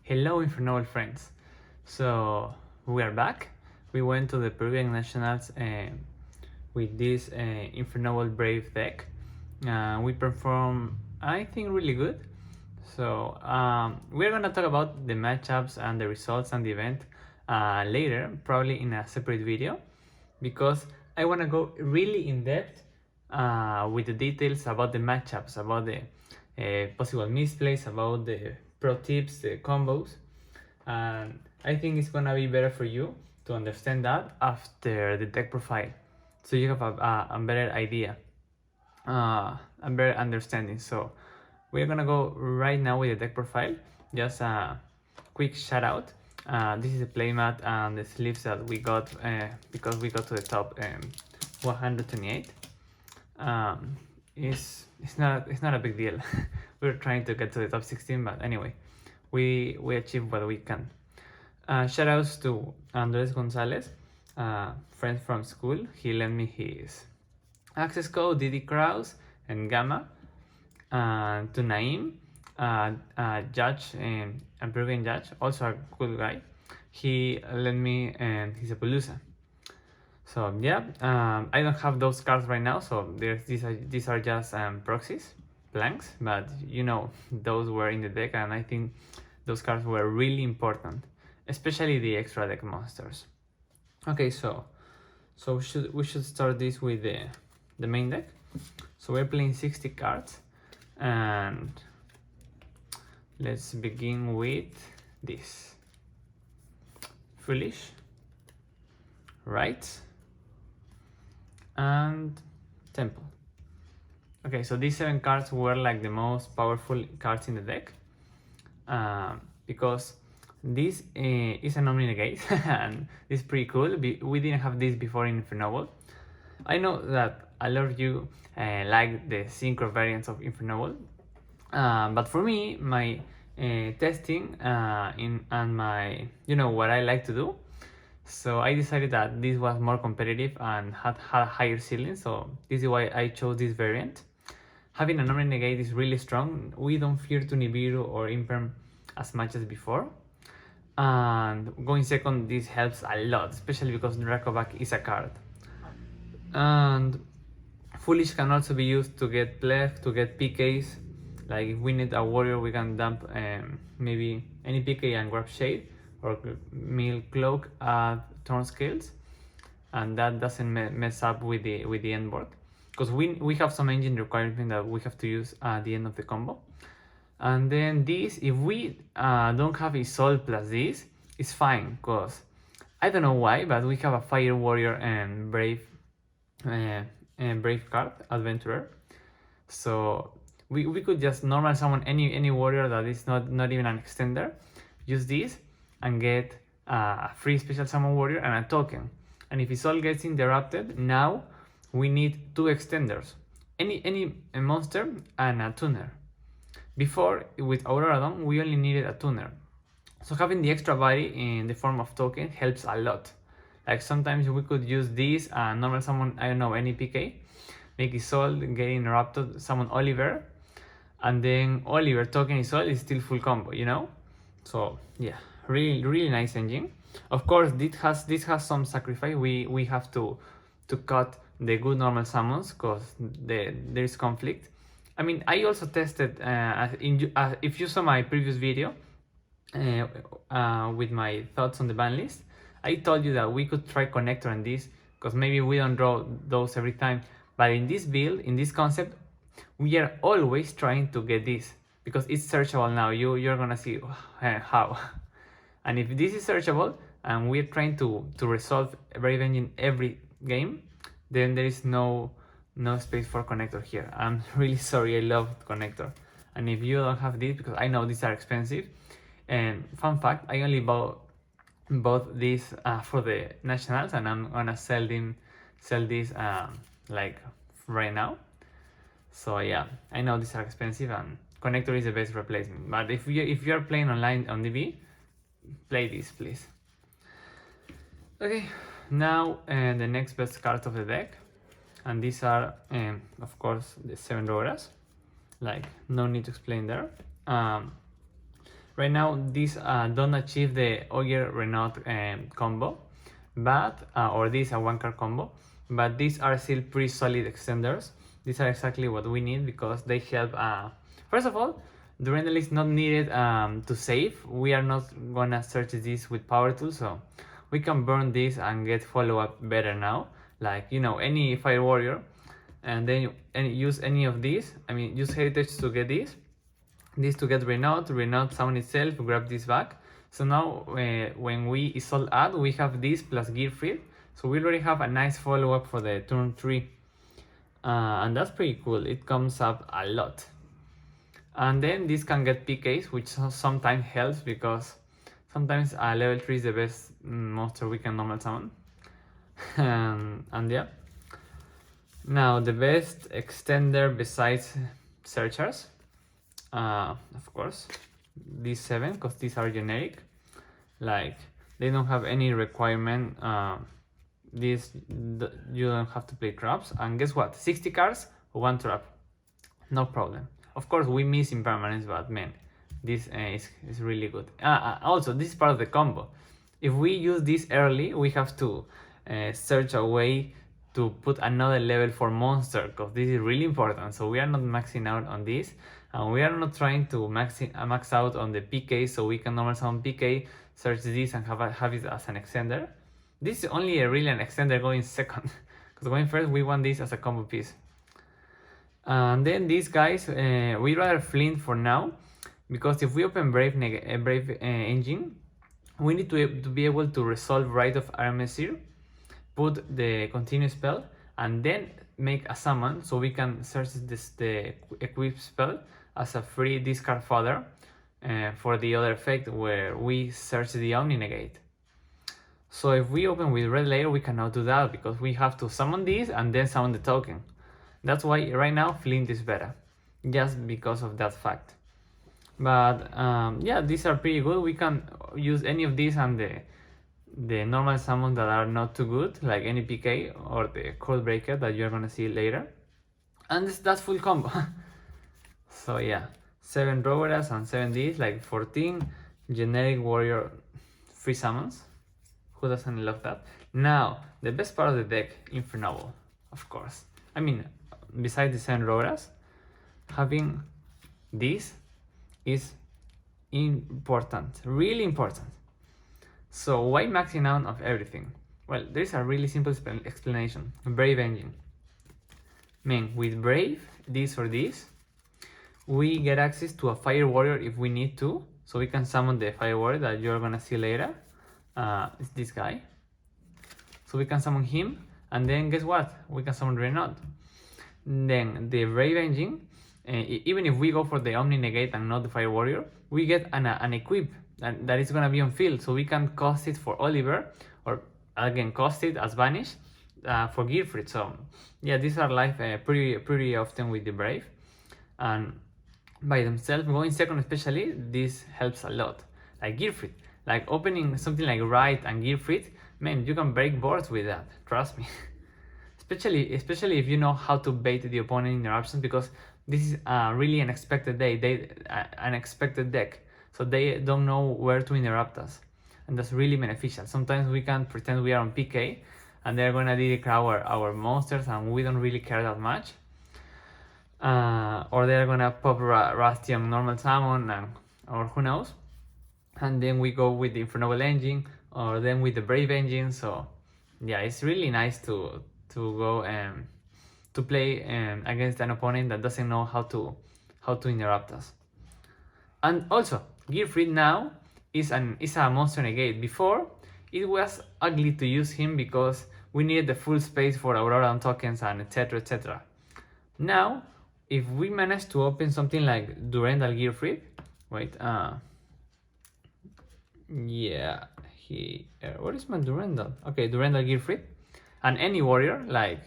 Hello Infernoble friends. So we are back. We went to the Peruvian Nationals with this Infernoble Brave deck. We performed, I think, really good. So we're gonna talk about the matchups and the results and the event later, probably in a separate video, because I wanna go really in depth with the details about the matchups, about the possible misplays, about the pro tips, the combos, and I think it's gonna be better for you to understand that after the deck profile, so you have a better idea, a better understanding. So we're gonna go right now with the deck profile. Just a quick shout out. This is a playmat and the sleeves that we got because we got to the top 128. It's not a big deal. We're trying to get to the top 16, but anyway, we achieved what we can. Shout outs to Andres Gonzalez, friend from school. He lent me his access code, Didi Kraus and Gamma. To Naim, judge, a Peruvian judge, also a cool guy. He lent me his Appaloosa. So yeah, I don't have those cards right now, so these are just proxies, blanks, but you know, those were in the deck, and I think those cards were really important, especially the extra deck monsters. Okay, so we should start this with the main deck. So we're playing 60 cards, and let's begin with this. Foolish, right, and Temple. Okay, so these 7 cards were like the most powerful cards in the deck, because this is an Omni Negate and it's pretty cool. We didn't have this before in Infernoble. I know that a lot of you like the synchro variants of Infernoble, but for me, my testing and my, you know, what I like to do, so I decided that this was more competitive and had a higher ceiling, so this is why I chose this variant. Having an Omni Negate is really strong. We don't fear to Nibiru or Imperm as much as before, and going second, this helps a lot, especially because Dracoback is a card. And Foolish can also be used to get Pleth, to get PKs. Like if we need a warrior, we can dump maybe any PK and grab Shade, or mill Cloak at turn skills, and that doesn't mess up with the end board, because we have some engine requirement that we have to use at the end of the combo. And then this, if we don't have Isolde plus this, it's fine, because I don't know why, but we have a Fire Warrior and Brave card, Adventurer. So we could just normal summon any warrior that is not even an extender, use this, and get a free special summon warrior and a token. And if Isolde gets interrupted, now we need 2 extenders, any monster and a tuner. Before, with Auroradon, we only needed a tuner. So having the extra body in the form of token helps a lot. Like sometimes we could use this and normal summon, I don't know, any PK, make Isolde, get interrupted, summon Oliver, and then Oliver token Isolde is still full combo, you know? So yeah, really nice engine. Of course, this has some sacrifice. We have to cut the good normal summons, because there is conflict. I mean, I also tested, if you saw my previous video with my thoughts on the ban list, I told you that we could try Connector on this, because maybe we don't draw those every time. But in this build, in this concept, we are always trying to get this, because it's searchable now. You're gonna see how. And if this is searchable, and we're trying to resolve Brave Engine every game, then there is no space for Connector here. I'm really sorry, I love Connector. And if you don't have this, because I know these are expensive, and fun fact, I only bought these for the Nationals, and I'm gonna sell these like right now. So yeah, I know these are expensive, and Connector is the best replacement. But if you're playing online on DB, play this, please. Okay, now the next best card of the deck, and these are of course the 7 Roras. Like, no need to explain there. Right now, these don't achieve the Ogier Renault combo, but or these are one card combo, but these are still pretty solid extenders. These are exactly what we need because they help. First of all, the Durandal is not needed to save. We are not gonna search this with power tool, so we can burn this and get follow up better now. Like, you know, any Fire Warrior, and then use any of these. I mean, use Heritage to get this to get Renault summon itself, grab this back. So now when we Isolde add, we have this plus Gearfried. So we already have a nice follow-up for the turn 3. And that's pretty cool. It comes up a lot. And then this can get PKs, which sometimes helps because sometimes level 3 is the best monster we can normal summon. And yeah. Now the best extender besides Searchers. Of course, these 7, because these are generic, like they don't have any requirement. You don't have to play traps, and guess what, 60 cards, 1 trap, no problem. Of course we miss impermanence, but man, this is really good. Also, this is part of the combo. If we use this early, we have to search a way to put another level for monster, because this is really important. So we are not maxing out on this, and we are not trying to max out on the PK, so we can normal summon PK, search this, and have it as an extender. This is only really an extender going second, because going first we want this as a combo piece. And then these guys, we rather Flint for now, because if we open Brave Engine, we need to be able to resolve Rite of Armesir, put the continue spell, and then make a summon, so we can search the equip spell as a free discard fodder for the other effect where we search the Omni Negate. So if we open with red layer, we cannot do that because we have to summon this and then summon the token. That's why right now Flint is better, just because of that fact. But yeah, these are pretty good. We can use any of these and the normal summons that are not too good, like any PK or the Code Breaker that you're gonna see later. And that's full combo. So yeah, 7 Roboras and 7 Ds, like 14 generic warrior free summons. Who doesn't love that? Now, the best part of the deck, Infernoble, of course. I mean, besides the 7 Roboras, having this is important, really important. So why maxing out of everything? Well, there's a really simple explanation. Brave Engine. Man, with Brave, this or this, we get access to a Fire Warrior if we need to. So we can summon the Fire Warrior that you're gonna see later. It's this guy. So we can summon him, and then guess what? We can summon Renault. Then the Brave Engine, even if we go for the Omni Negate and not the Fire Warrior, we get an equip that is gonna be on field, so we can cost it for Oliver, or again cost it as Vanish for Gearfried. So yeah, these are live pretty often with the Brave, and by themselves, going second especially, this helps a lot. Like Gearfried, like opening something like Rite and Gearfried, man, you can break boards with that, trust me. especially if you know how to bait the opponent interruptions, because this is really an unexpected unexpected deck. So they don't know where to interrupt us, and that's really beneficial. Sometimes we can pretend we are on PK, and they're gonna DD our monsters, and we don't really care that much. Or they're gonna pop Rusty on normal summon, or who knows. And then we go with the Infernoble Engine, or then with the Brave Engine. So yeah, it's really nice to go to play against an opponent that doesn't know how to interrupt us. And also, Gearfried now is a monster negate. Before, it was ugly to use him because we needed the full space for Aurora tokens and etc. Now, if we manage to open something like Durandal Gearfried, wait, yeah, what is my Durandal? Okay, Durandal Gearfried, and any warrior, like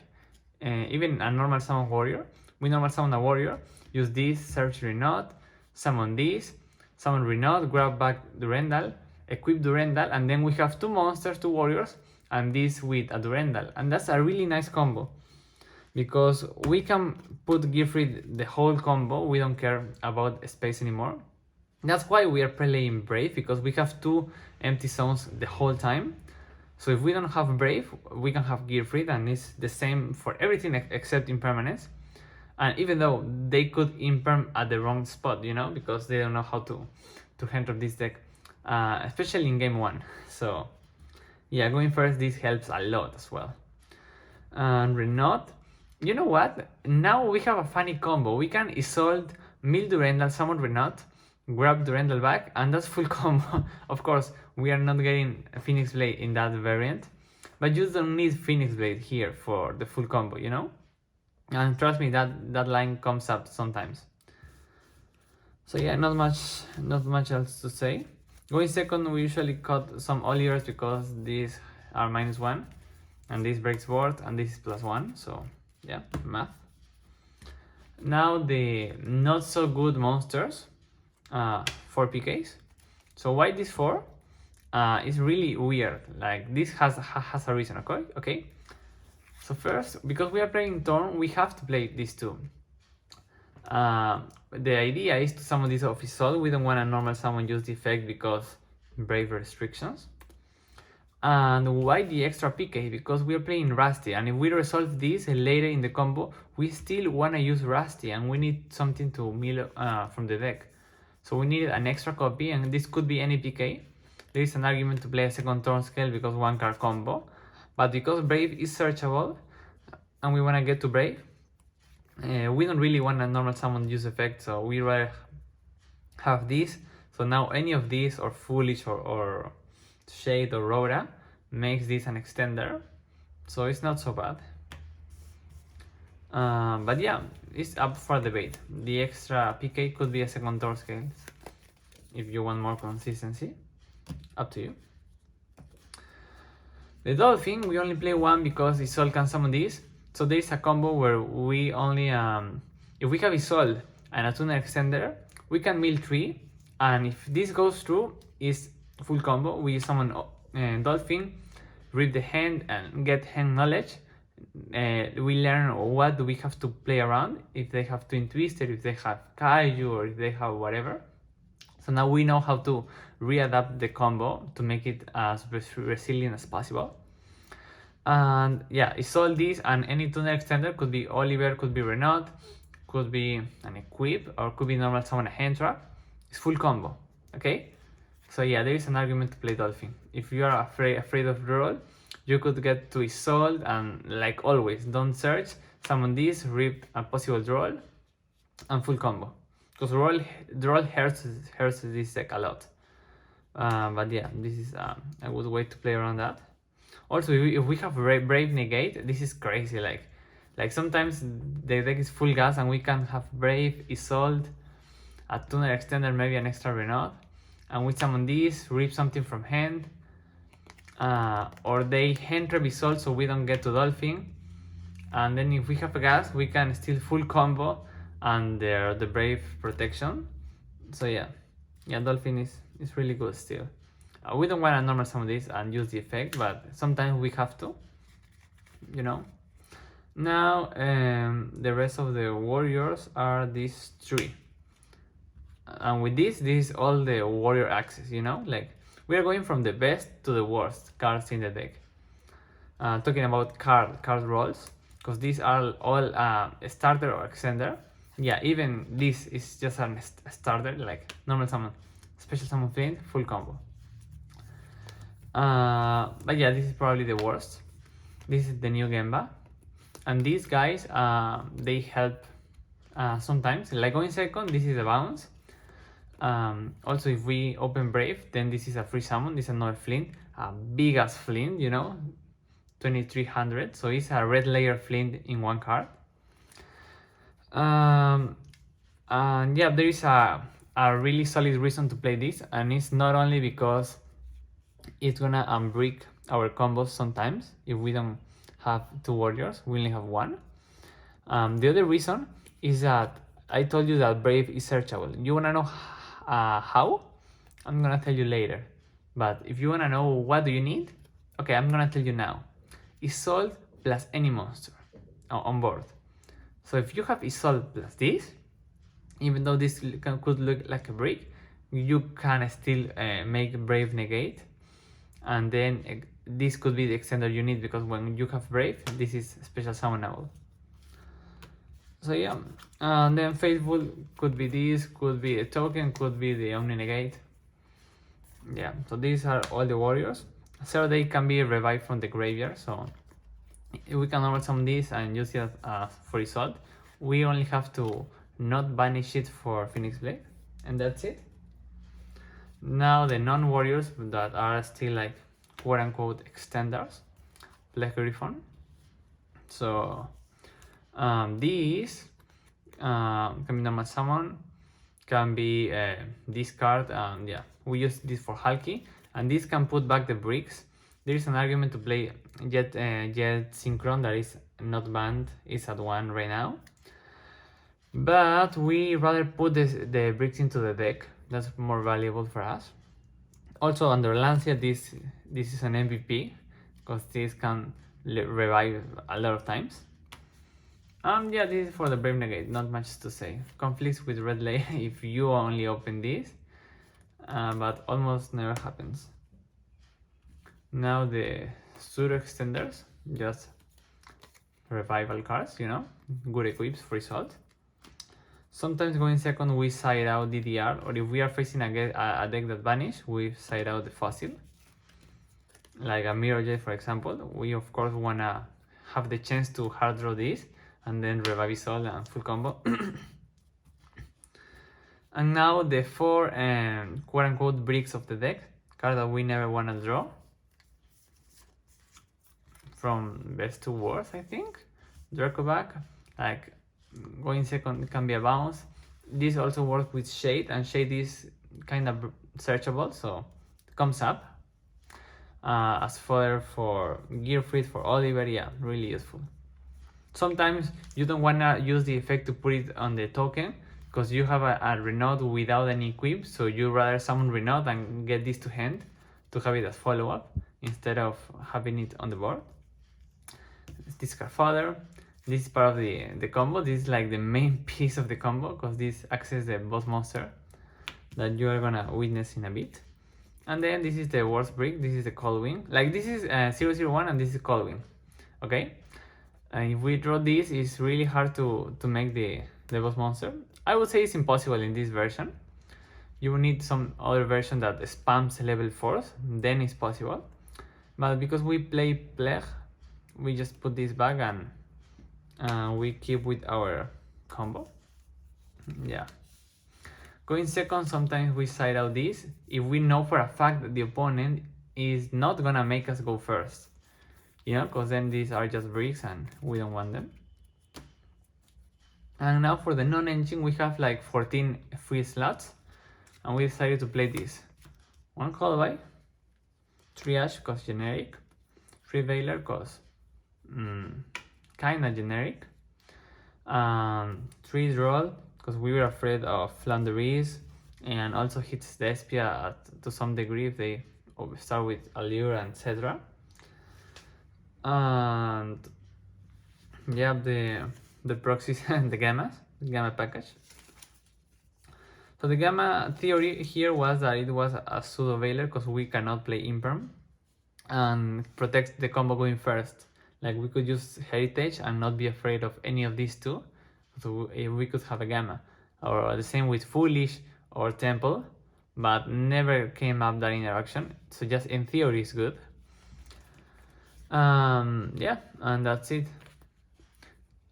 even a normal summon warrior, we normal summon a warrior, use this, search Renault, summon this, summon Renault, grab back Durandal, equip Durandal, and then we have 2 monsters, 2 warriors, and this with a Durandal. And that's a really nice combo, because we can put Gearfried the whole combo, we don't care about space anymore. That's why we are playing Brave, because we have 2 empty zones the whole time. So if we don't have Brave, we can have Gear Free, and it's the same for everything except Impermanence. And even though they could imperm at the wrong spot, you know, because they don't know how to handle this deck, especially in game 1. So yeah, going first, this helps a lot as well. And Renault, you know what? Now we have a funny combo. We can Isolde, mill Durandal, summon Renault, grab Durandal back, and that's full combo. Of course, we are not getting a Phoenix Blade in that variant, but you don't need Phoenix Blade here for the full combo, you know? And trust me, that line comes up sometimes. So yeah, not much else to say. Going second, we usually cut some Olivers because these are -1, and this breaks board, and this is +1. So yeah, math. Now the not so good monsters, 4 PKs. So why this 4? It's really weird. Like this has a reason. Okay. So first, because we are playing turn, we have to play these 2. The idea is to summon this off Isolde. We don't want a normal summon use the effect because Brave restrictions. And why the extra PK? Because we are playing Rusty, and if we resolve this later in the combo, we still want to use Rusty, and we need something to mill from the deck. So we need an extra copy, and this could be any PK. There is an argument to play a second turn scale because 1 card combo, but because Brave is searchable, and we want to get to Brave, we don't really want a normal summon use effect, so we rather have this. So now any of these, or Foolish, or Shade, or Rhoda, makes this an extender, so it's not so bad. But yeah, it's up for debate. The extra PK could be a second turn scale if you want more consistency. Up to you. The Dolphin, we only play 1 because Isolde can summon this. So there is a combo where we only, if we have Isolde and a tuner extender, we can mill 3, and if this goes through, is full combo. We summon Dolphin, read the hand, and get hand knowledge. We learn what do we have to play around, if they have Twin Twister, if they have Kaiju, or if they have whatever. So now we know how to readapt the combo to make it as resilient as possible. And yeah, it's all this, and any tuner extender could be Oliver, could be Renault, could be an equip, or could be normal summon a hand trap. It's full combo, okay? So yeah, there is an argument to play Dolphin. If you are afraid of roll, you could get to Isolde, and like always, don't search, summon this, rip a possible roll, and full combo. Because roll hurts this deck a lot. But yeah, this is a good way to play around that. Also, if we have Brave negate, this is crazy. Like sometimes the deck is full gas, and we can have Brave, Isolde, a tuner extender, maybe an extra Renault, and we summon this, rip something from hand, or they hand trap Isolde so we don't get to Dolphin, and then if we have a gas, we can still full combo and the Brave protection. So yeah, Dolphin is really good still. We don't want to normal summon this and use the effect, but sometimes we have to, you know. Now the rest of the warriors are these 3, and with this is all the warrior access, you know. Like we are going from the best to the worst cards in the deck. Talking about card rolls, because these are all starter or extender. Yeah, even this is just a starter, like normal summon, special summon Flint, full combo. But yeah, this is probably the worst. This is the new Gemba, and these guys they help sometimes. Like going second, this is a bounce. Also, if we open Brave, then this is a free summon. This is another Flint, a big ass Flint, you know, 2300. So it's a red layer Flint in 1 card. And yeah, there is a really solid reason to play this, and it's not only because it's gonna unbrick our combos sometimes. If we don't have 2 warriors, we only have 1. The other reason is that I told you that Brave is searchable. You wanna know how? I'm gonna tell you later. But if you wanna know what do you need, okay, I'm gonna tell you now. Isolde plus any monster on board. So if you have Isolde plus this, even though this could look like a brick, you can still make Brave negate, and then this could be the extender you need, because when you have Brave, this is special summonable. So yeah, and then Faithful could be this, could be a token, could be the Omni negate. Yeah, so these are all the warriors. So they can be revived from the graveyard, so we can normal summon this and use it for result. We only have to not banish it for Phoenix Blade, and that's it. Now the non-warriors that are still like quote-unquote extenders, Black Griffon. So these can be normal summon, can be this card, and yeah, we use this for Hulky, and this can put back the bricks. There is an argument to play Jet Synchron that is not banned, is at 1 right now, but we rather put the bricks into the deck. That's more valuable for us. Also under Lancia, this is an MVP, because this can revive a lot of times. Yeah, this is for the Brave Negate, not much to say. Conflicts with Red Layer if you only open this, but almost never happens. Now the pseudo extenders, just revival cards, you know, good equips for result. Sometimes going second we side out DDR, or if we are facing a deck that vanish, we side out the fossil. Like a Mirror Jet, for example, we of course wanna have the chance to hard draw this and then revive Isol and full combo. And now the 4 quote-unquote bricks of the deck, card that we never wanna draw. From best to worst, I think. Dracoback, like going second can be a bounce. This also works with Shade, and Shade is kind of searchable, so it comes up. As fodder for Gearfried, for Oliver, yeah, really useful. Sometimes you don't want to use the effect to put it on the token, because you have a Renault without any equip, so you rather summon Renault and get this to hand to have it as follow-up instead of having it on the board. Discard fodder. This is part of the combo. This is like the main piece of the combo, because this accesses the boss monster that you are gonna witness in a bit. And then this is the worst brick. This is the Cold Wing. Like this is 001 and this is Cold Wing. Okay? And if we draw this, it's really hard to make the boss monster. I would say it's impossible in this version. You will need some other version that spams level 4s, then it's possible. But because we play Plague, we just put this back and we keep with our combo. Yeah. Going second, sometimes we side out this if we know for a fact that the opponent is not gonna make us go first. You know, because then these are just bricks and we don't want them. And now for the non-engine, we have like 14 free slots, and we decided to play this. 1 Callby, 3 Ash because generic, 3 Veiler because kinda generic, 3 Droll because we were afraid of Flanderies, and also hits the Espia to some degree if they start with Allure and etc. And yeah, the proxies and the gamma package. So the gamma theory here was that it was a pseudo Veiler because we cannot play Imperm and protects the combo going first. Like we could use Heritage and not be afraid of any of these two, so we could have a gamma. Or the same with Foolish or Temple, but never came up that interaction, so just in theory is good. Yeah, and that's it.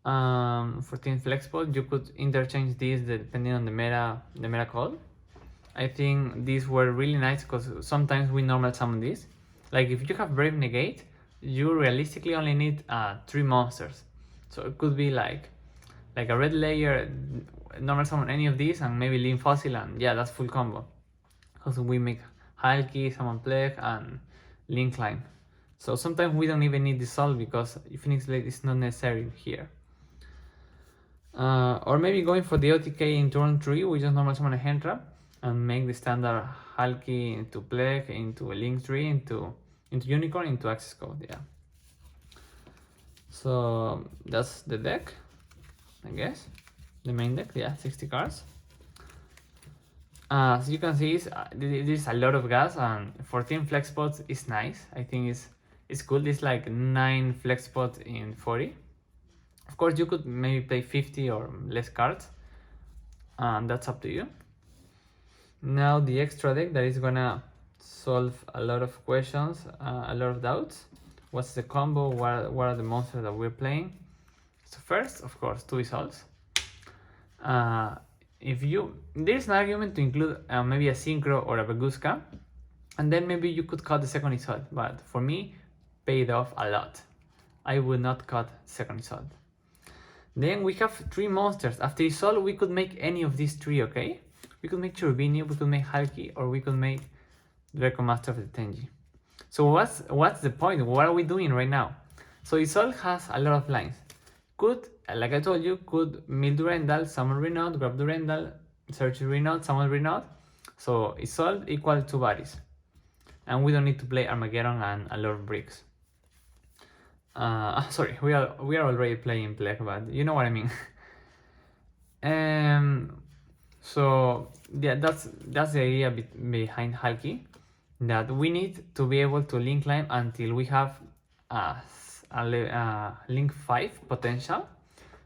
14 flexible, you could interchange these depending on the meta call. I think these were really nice because sometimes we normal summon these. Like if you have Brave Negate, you realistically only need 3 monsters. So it could be like a red layer, normal summon any of these and maybe Lean Fossil, and yeah, that's full combo. Because we make Halki, Summon Plague, and Link Line. So sometimes we don't even need Dissolve because Phoenix Blade is not necessary here. Or maybe going for the OTK in turn 3, we just normal summon a hand trap and make the standard Halki into Plague, into a Link Tree, into Unicorn, into Access Code, yeah. So that's the deck, I guess. The main deck, yeah, 60 cards. As you can see, there's a lot of gas, and 14 flex spots is nice. I think it's cool. It's like 9 flex spots in 40. Of course, you could maybe play 50 or less cards, and that's up to you. Now the extra deck that is gonna solve a lot of questions, a lot of doubts. What's the combo? What are the monsters that we're playing? So first, of course, 2 Isols. There's an argument to include maybe a Synchro or a Beguska, and then maybe you could cut the second Isol, but for me, paid off a lot. I would not cut second Isol. Then we have 3 monsters. After Isol, we could make any of these 3, okay? We could make Cherubini, we could make Halki, or we could make Draco Master of the Tenji. So what's the point? What are we doing right now? So Isol has a lot of lines. Could, like I told you, could mill Durandal, summon Renault, grab Durandal, search Renault, summon Renault. So Isol equal 2 bodies. And we don't need to play Armageddon and a lot of bricks. Sorry, we are already playing Plague, but you know what I mean. So yeah, that's the idea behind Halki, that we need to be able to link climb until we have link 5 potential.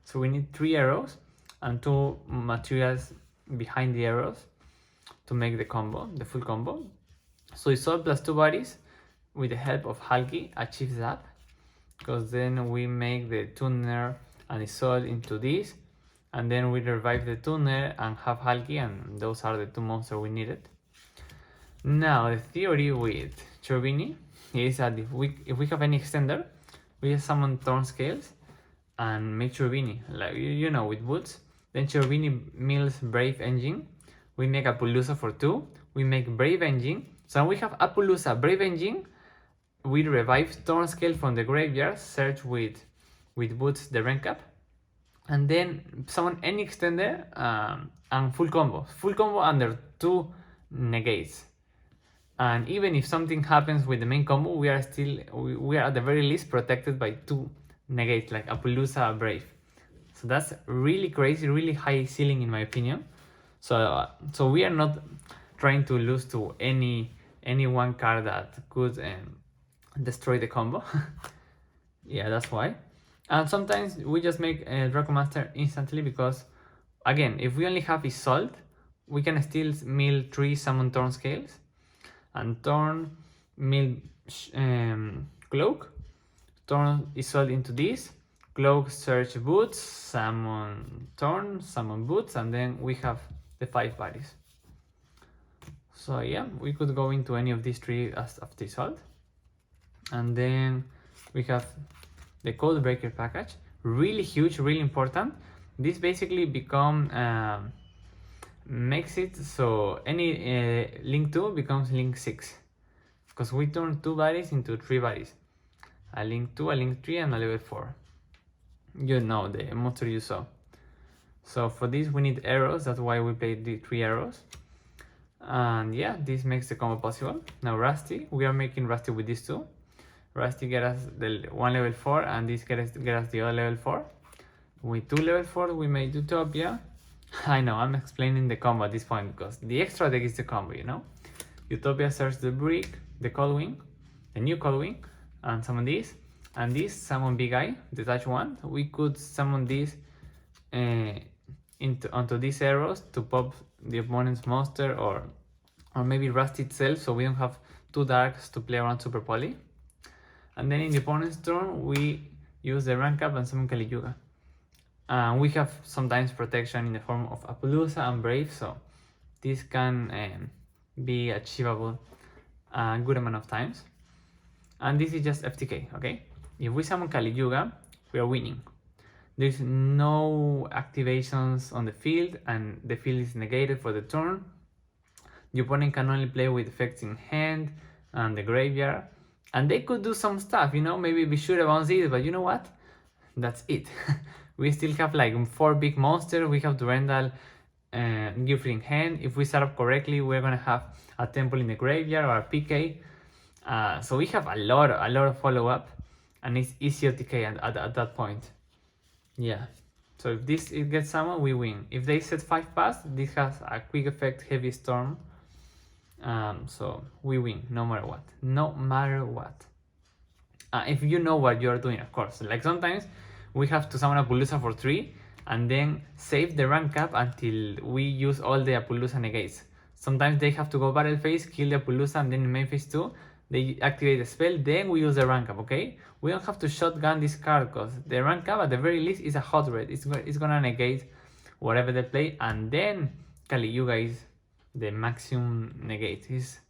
So we need 3 arrows and 2 materials behind the arrows to make the combo, the full combo. So Isol plus 2 bodies with the help of Halki achieves that, because then we make the tuner and Isol into this, and then we revive the tuner and have Halki, and those are the 2 monsters we needed. Now the theory with Cherubini is that if we have any extender, we just summon Thorn Scales and make Cherubini, like you know, with boots. Then Cherubini mills Brave Engine. We make Apollousa for 2. We make Brave Engine. So we have Apollousa, Brave Engine. We revive Thorn Scale from the graveyard, search with boots the rank up, and then summon any extender and full combo under 2 negates. And even if something happens with the main combo, we are at the very least protected by 2 negates, like Apollousa, Brave. So that's really crazy, really high ceiling in my opinion. So we are not trying to lose to any one card that could destroy the combo. Yeah, that's why. And sometimes we just make Draco Master instantly, because again, if we only have Isolt, we can still mill 3 summon Thorn Scales and Thorn mill Cloak, Thorn Isolt into this, Cloak search Boots, summon Thorn, summon Boots, and then we have the 5 bodies. So yeah, we could go into any of these 3 as after Isolt. And then we have the Codebreaker package, really huge, really important. This basically makes it so any link 2 becomes link 6, because we turn 2 bodies into 3 bodies, a link 2, a link 3, and a level 4. You know, the monster you saw. So for this we need arrows, that's why we played the 3 arrows. And yeah, this makes the combo possible. Now Rusty, we are making Rusty with these 2. Rusty get us the 1 level 4, and this get us the other level 4. With 2 level 4 we made Utopia. I know, I'm explaining the combo at this point, because the extra deck is the combo, you know. Utopia search the brick, the Coldwing, the new Coldwing, and summon this. And this summon Big Eye, detach 1. We could summon this onto these arrows to pop the opponent's monster, or maybe Rusty itself, so we don't have 2 darks to play around Super Poly. And then in the opponent's turn, we use the rank up and summon Kali Yuga. We have sometimes protection in the form of Apollousa and Brave, so this can be achievable a good amount of times. And this is just FTK, okay? If we summon Kali Yuga, we are winning. There's no activations on the field, and the field is negated for the turn. The opponent can only play with effects in hand and the graveyard. And they could do some stuff, you know, maybe be sure about this, but you know what? That's it. We still have like 4 big monsters. We have Durandal and Gift in hand. If we set up correctly, we're gonna have a temple in the graveyard or a PK. So we have a lot of follow-up, and it's easy OTK at that point. Yeah. So if it gets summoned, we win. If they set 5 pass, this has a quick effect heavy storm. So we win no matter what. No matter what. If you know what you're doing, of course. Like sometimes we have to summon Apollousa for 3 and then save the rank up until we use all the Apollousa negates. Sometimes they have to go battle phase, kill the Apollousa, and then in main phase 2 they activate the spell, then we use the rank up, okay? We don't have to shotgun this card because the rank up at the very least is a hot red. It's gonna negate whatever they play, and then Kali Yuga is the maximum negate. It's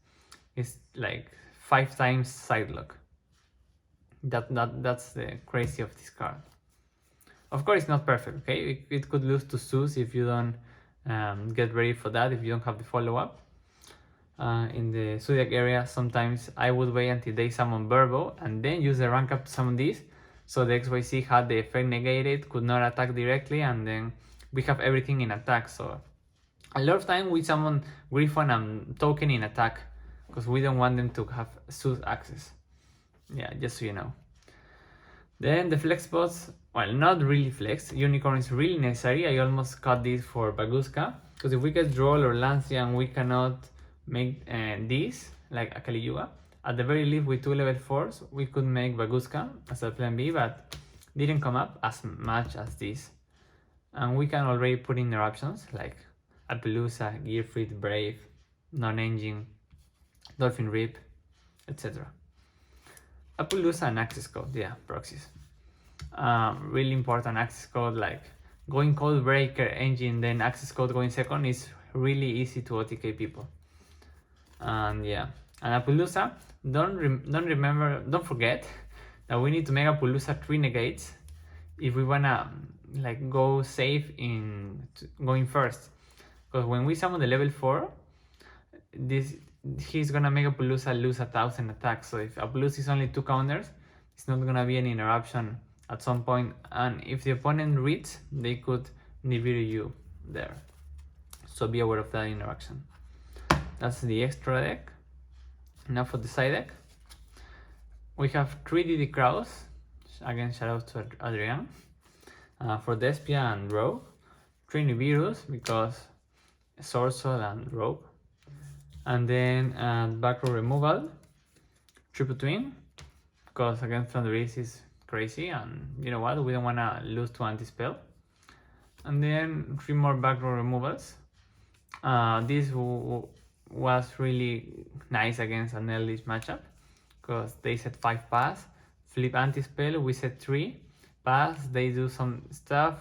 like 5 times side lock. That's the crazy of this card. Of course, it's not perfect, okay? It could lose to Zeus if you don't get ready for that, if you don't have the follow-up. In the Zodiac area, sometimes I would wait until they summon Burbo and then use the rank up to summon this. So the XYZ had the effect negated, could not attack directly, and then we have everything in attack. So a lot of time we summon Griffon and Token in attack because we don't want them to have Zeus access. Yeah, just so you know. Then the flex spots, well, not really flex. Unicorn is really necessary. I almost cut this for Baguska because if we get Droll or Lancia and we cannot make this, like Akali Yuga, at the very least with 2 level 4s, we could make Baguska as a plan B, but didn't come up as much as this. And we can already put in their options like Apollousa, Gearfried, Brave, Non-Engine, Dolphin Rip, etc. Apollousa and access code, yeah, proxies. Really important access code, like going Code Breaker engine, then access code going second is really easy to OTK people. And yeah, and Apollousa, don't forget that we need to make Apollousa 3 negates if we wanna like go safe in going first. Because when we summon the level 4, he's gonna make Apollousa lose 1000 attacks. So if Apollousa is only 2 counters, it's not gonna be an interruption at some point. And if the opponent reads, they could Nibiru you there. So be aware of that interaction. That's the extra deck. Now for the side deck, we have 3 DD Kraus. Again, shout out to Adrian. For Despia and Rogue, 3 Nibirus because Sorcerer and Rogue. And then back row removal, triple twin, because against Thunderis is crazy, and you know what, we don't want to lose to anti-spell. And then 3 more back row removals. This was really nice against an Eldritch matchup, because they set 5 pass, flip anti-spell, we set 3 pass, they do some stuff,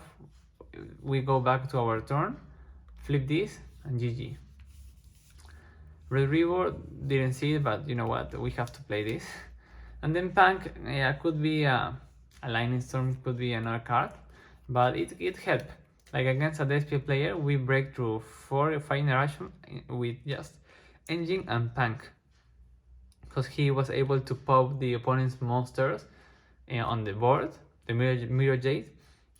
we go back to our turn, flip this, and GG. Red Reward, didn't see it, but you know what, we have to play this. And then Punk, yeah, could be a Lightning Storm, could be another card, but it helped. Like against a Despia player, we break through 4 or 5 interaction with just Engine and Punk, because he was able to pop the opponent's monsters on the board, the Mirror Jade.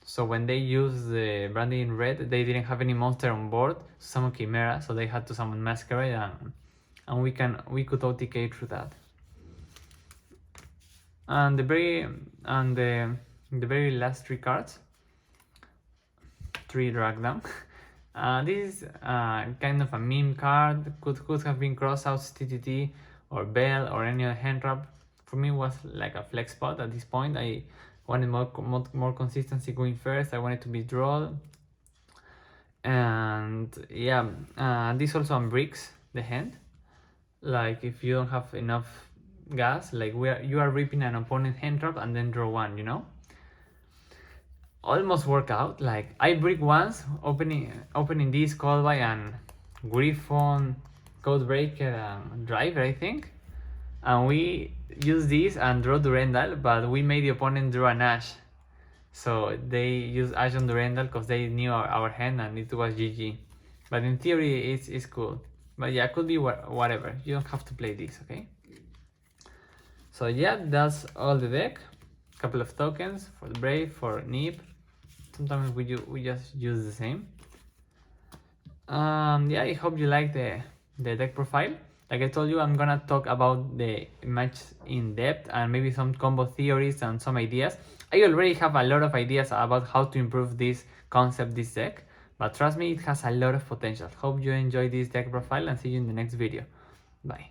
So when they used the Brandy in red, they didn't have any monster on board to summon Chimera, so they had to summon Masquerade, and we could OTK through that. And the very last 3 cards, 3 drag them. This is kind of a meme card. Could have been Crossouts, TTT, or Bell, or any other hand trap. For me, it was like a flex spot at this point. I wanted more consistency going first. I wanted to be Droll. And yeah, this also unbricks the hand. Like if you don't have enough gas, like you are ripping an opponent hand trap and then draw 1, you know? Almost work out. Like I brick once, opening this Callby and Griffon, Codebreaker and Driver, I think. And we use this and draw Durandal, but we made the opponent draw an Ash. So they used Ash on Durandal because they knew our hand and it was GG. But in theory, it's cool. But yeah, it could be whatever. You don't have to play this, okay? So yeah, that's all the deck. Couple of tokens for the Brave, for Nib. Sometimes we just use the same. Yeah, I hope you like the deck profile. Like I told you, I'm gonna talk about the match in depth and maybe some combo theories and some ideas. I already have a lot of ideas about how to improve this concept, this deck, but trust me, it has a lot of potential. Hope you enjoyed this deck profile and see you in the next video. Bye.